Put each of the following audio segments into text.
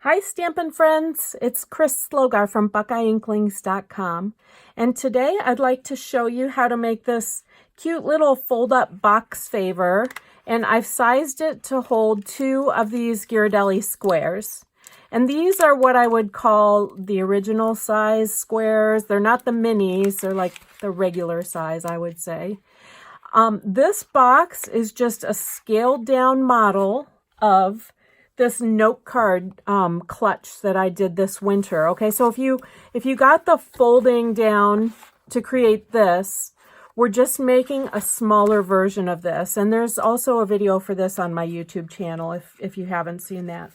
Hi Stampin' Friends, it's Chris Slogar from BuckeyeInklings.com, and today I'd like to show you how to make this cute little fold-up box favor, and I've sized it to hold 2 of these Ghirardelli squares. And these are what I would call the original size squares. They're not the minis, they're like the regular size, I would say. This box is just a scaled down model of this note card clutch that I did this winter. Okay, so if you got the folding down to create this, we're just making a smaller version of this. And there's also a video for this on my YouTube channel if you haven't seen that.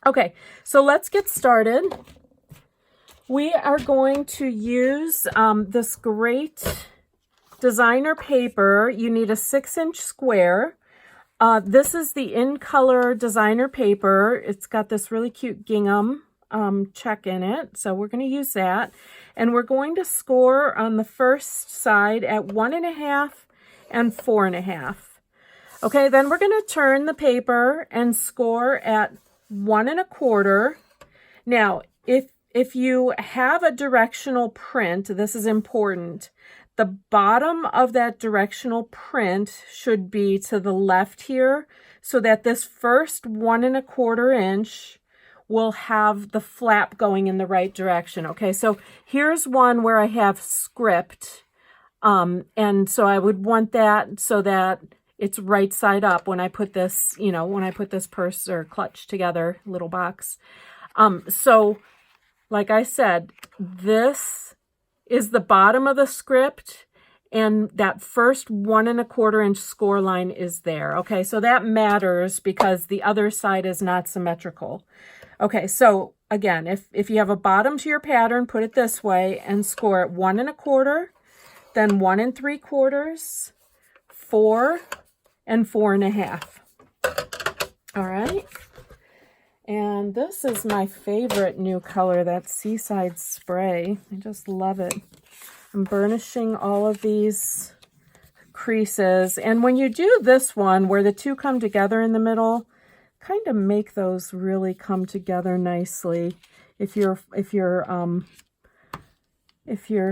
Okay, so let's get started. We are going to use this great designer paper. You need a 6-inch square. This is the In Color designer paper. It's got this really cute gingham check in it. So we're going to use that. And we're going to score on the first side at 1.5 and 4.5. Okay, then we're going to turn the paper and score at 1.25. Now, if you have a directional print, this is important. The bottom of that directional print should be to the left here, so that this first 1.25 inch will have the flap going in the right direction. Okay, so here's one where I have script, and so I would want that so that it's right side up when I put this, when I put this purse or clutch together, little box. So like I said, this is the bottom of the script, and that first 1.25 inch score line is there. Okay, so that matters because the other side is not symmetrical. Okay, so again, if you have a bottom to your pattern, put it this way and score at 1.25, then 1 3/4, 4, and 4.5. All right. And this is my favorite new color, that Seaside Spray. I just love it. I'm burnishing all of these creases. And when you do this one, where the two come together in the middle, kind of make those really come together nicely. If your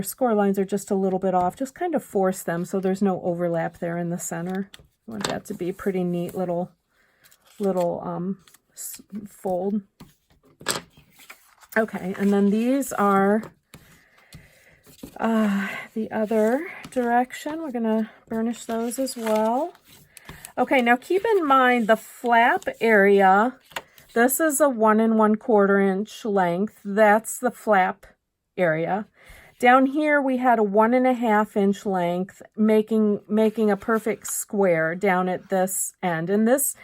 score lines are just a little bit off, just kind of force them so there's no overlap there in the center. I want that to be a pretty neat little fold. Okay, and then these are the other direction. We're going to burnish those as well. Okay, now keep in mind the flap area. This is a 1 1/4 inch length. That's the flap area. Down here we had a 1.5 inch length, making a perfect square down at this end. And this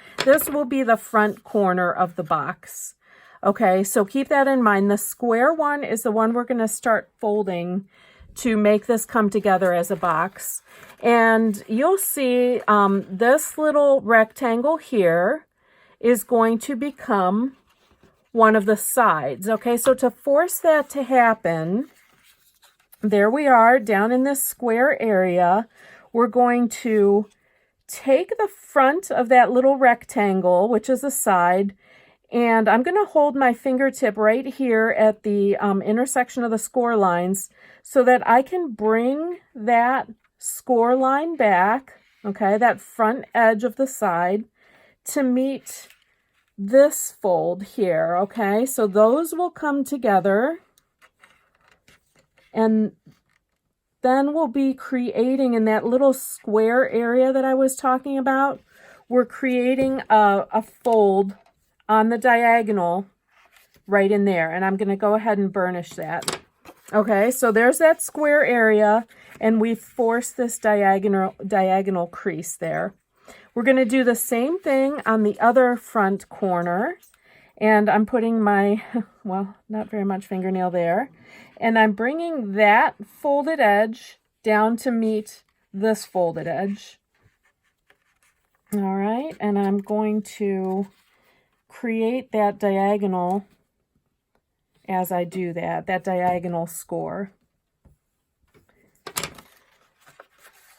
will be the front corner of the box. Okay, so keep that in mind. The square one is the one we're going to start folding to make this come together as a box. And you'll see this little rectangle here is going to become one of the sides. Okay, so to force that to happen, there we are down in this square area. We're going to take the front of that little rectangle, which is the side, and I'm going to hold my fingertip right here at the intersection of the score lines so that I can bring that score line back, okay, that front edge of the side, to meet this fold here, okay? So those will come together. And then we'll be creating in that little square area that I was talking about, we're creating a fold on the diagonal right in there. And I'm going to go ahead and burnish that. Okay, so there's that square area, and we force this diagonal crease there. We're going to do the same thing on the other front corner. And I'm putting my, well, not very much fingernail there. And I'm bringing that folded edge down to meet this folded edge. All right, and I'm going to create that diagonal as I do that diagonal score.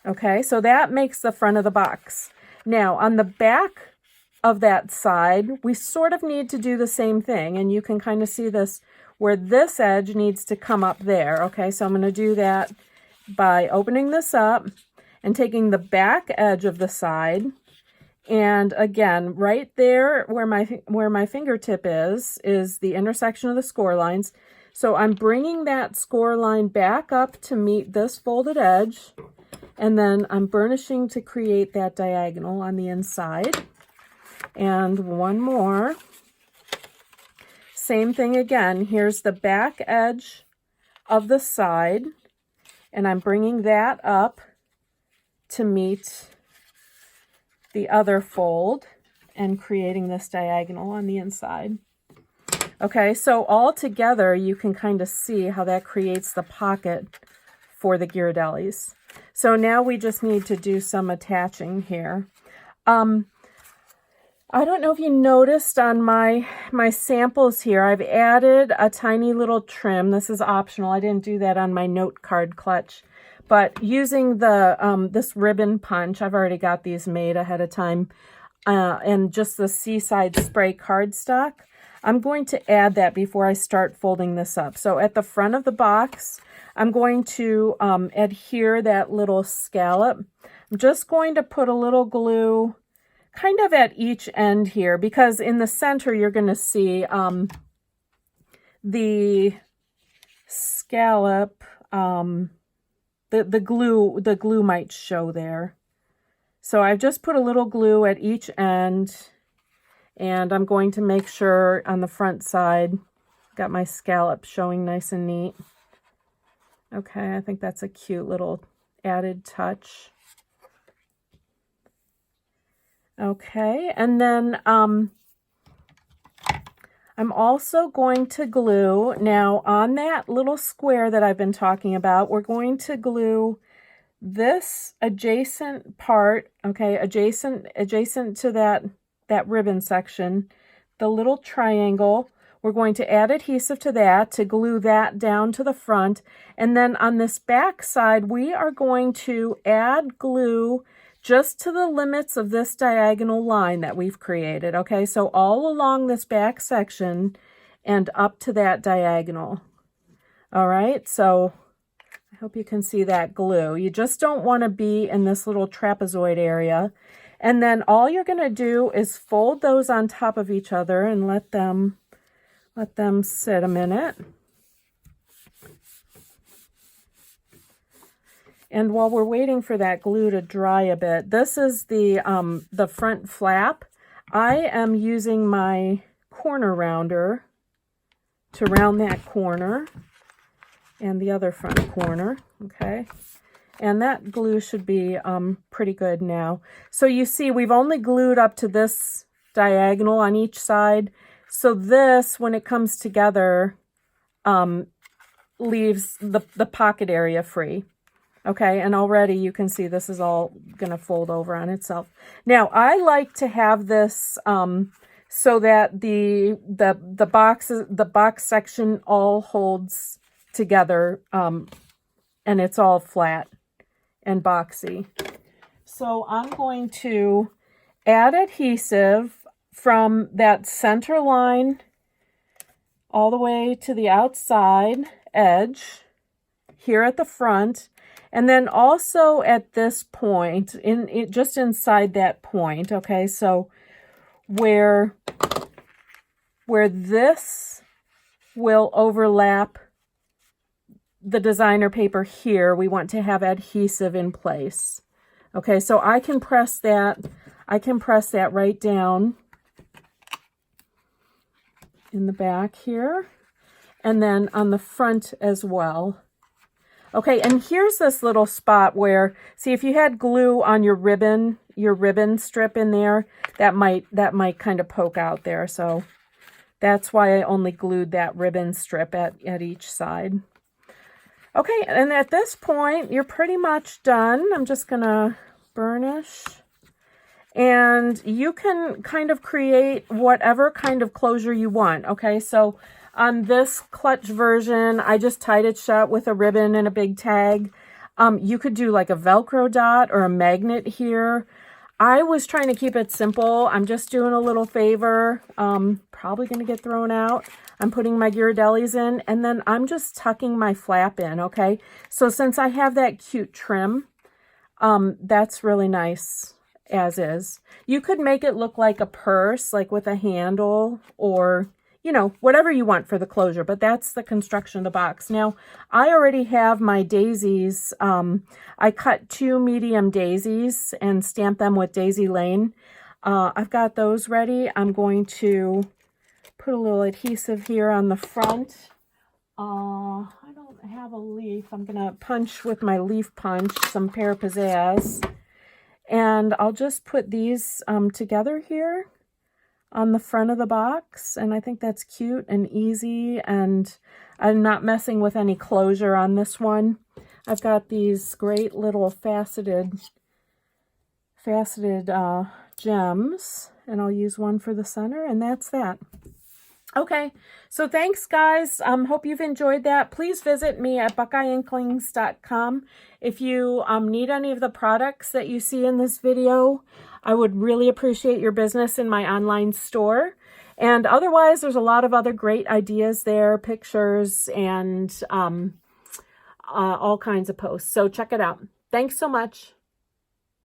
Okay, so that makes the front of the box. Now, on the back of that side, we sort of need to do the same thing. And you can kind of see this where this edge needs to come up there. Okay, so I'm going to do that by opening this up and taking the back edge of the side. And again, right there where my fingertip is the intersection of the score lines. So I'm bringing that score line back up to meet this folded edge. And then I'm burnishing to create that diagonal on the inside. And one more. Same thing again. Here's the back edge of the side. And I'm bringing that up to meet the other fold and creating this diagonal on the inside. Okay, so all together you can kind of see how that creates the pocket for the Ghirardellis. So now we just need to do some attaching here. I don't know if you noticed on my samples here, I've added a tiny little trim. This is optional. I didn't do that on my note card clutch. But using the this ribbon punch, I've already got these made ahead of time, and just the Seaside Spray cardstock, I'm going to add that before I start folding this up. So at the front of the box, I'm going to adhere that little scallop. I'm just going to put a little glue kind of at each end here, because in the center you're going to see the scallop, the glue might show there. So I've just put a little glue at each end, and I'm going to make sure on the front side, got my scallop showing nice and neat. Okay, I think that's a cute little added touch. Okay, and then I'm also going to glue, now on that little square that I've been talking about, we're going to glue this adjacent part, okay, adjacent to that ribbon section, the little triangle. We're going to add adhesive to that to glue that down to the front. And then on this back side, we are going to add glue just to the limits of this diagonal line that we've created, okay? So all along this back section and up to that diagonal. All right, so I hope you can see that glue. You just don't want to be in this little trapezoid area. And then all you're going to do is fold those on top of each other and let them sit a minute. And while we're waiting for that glue to dry a bit, this is the front flap. I am using my corner rounder to round that corner and the other front corner, okay? And that glue should be pretty good now. So you see, we've only glued up to this diagonal on each side. So this, when it comes together, leaves the pocket area free. Okay, and already you can see this is all going to fold over on itself. Now, I like to have this so that the box section all holds together, and it's all flat and boxy. So I'm going to add adhesive from that center line all the way to the outside edge here at the front. And then also at this point, just inside that point, okay, so where this will overlap the designer paper here, we want to have adhesive in place. Okay, so I can press that right down in the back here, and then on the front as well. Okay, and here's this little spot where, see, if you had glue on your ribbon strip in there, that might kind of poke out there. So that's why I only glued that ribbon strip at each side. Okay, and at this point, you're pretty much done. I'm just gonna burnish. And you can kind of create whatever kind of closure you want, okay? So on this clutch version, I just tied it shut with a ribbon and a big tag. You could do like a Velcro dot or a magnet here. I was trying to keep it simple. I'm just doing a little favor. Probably going to get thrown out. I'm putting my Ghirardellis in, and then I'm just tucking my flap in, okay? So since I have that cute trim, that's really nice as is. You could make it look like a purse, like with a handle, or, you know, whatever you want for the closure, but that's the construction of the box. Now, I already have my daisies. I cut 2 medium daisies and stamped them with Daisy Lane. I've got those ready. I'm going to put a little adhesive here on the front. I don't have a leaf. I'm going to punch with my leaf punch some Pear Pizzazz. And I'll just put these together here on the front of the box, and I think that's cute and easy, and I'm not messing with any closure on this one. I've got these great little faceted gems, and I'll use one for the center, and that's that. Okay, so thanks guys. Hope you've enjoyed that. Please visit me at buckeyeinklings.com. If you need any of the products that you see in this video, I would really appreciate your business in my online store. And otherwise, there's a lot of other great ideas there, pictures, and all kinds of posts. So check it out. Thanks so much.